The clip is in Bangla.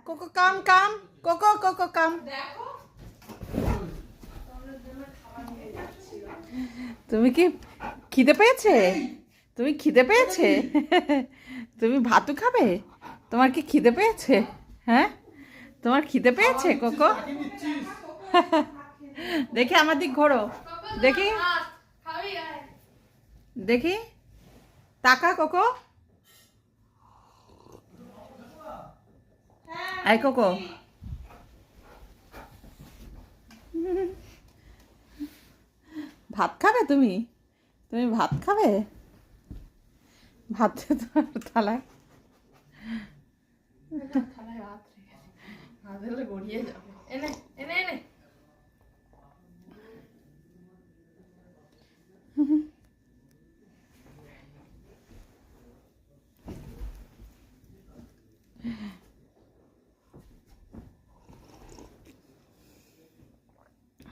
কোকো কাম কাম, কোকো কোকো কাম। তুমি কি খিদে পেয়েছে? তুমি খিদে পেয়েছে? তুমি ভাতু খাবে? তোমার কি খিদে পেয়েছে? হ্যাঁ, তোমার খিদে পেয়েছে কোকো? দেখি আমার দিক ঘোরো, দেখি দেখি, তাকা কোকো। এই কোকো, ভাত খাবে তুমি? তুমি ভাত খাবে? ভাত তোমার থালায়, থালায় ভাত রেখে হাত দিলে গড়িয়ে যাবে। এনে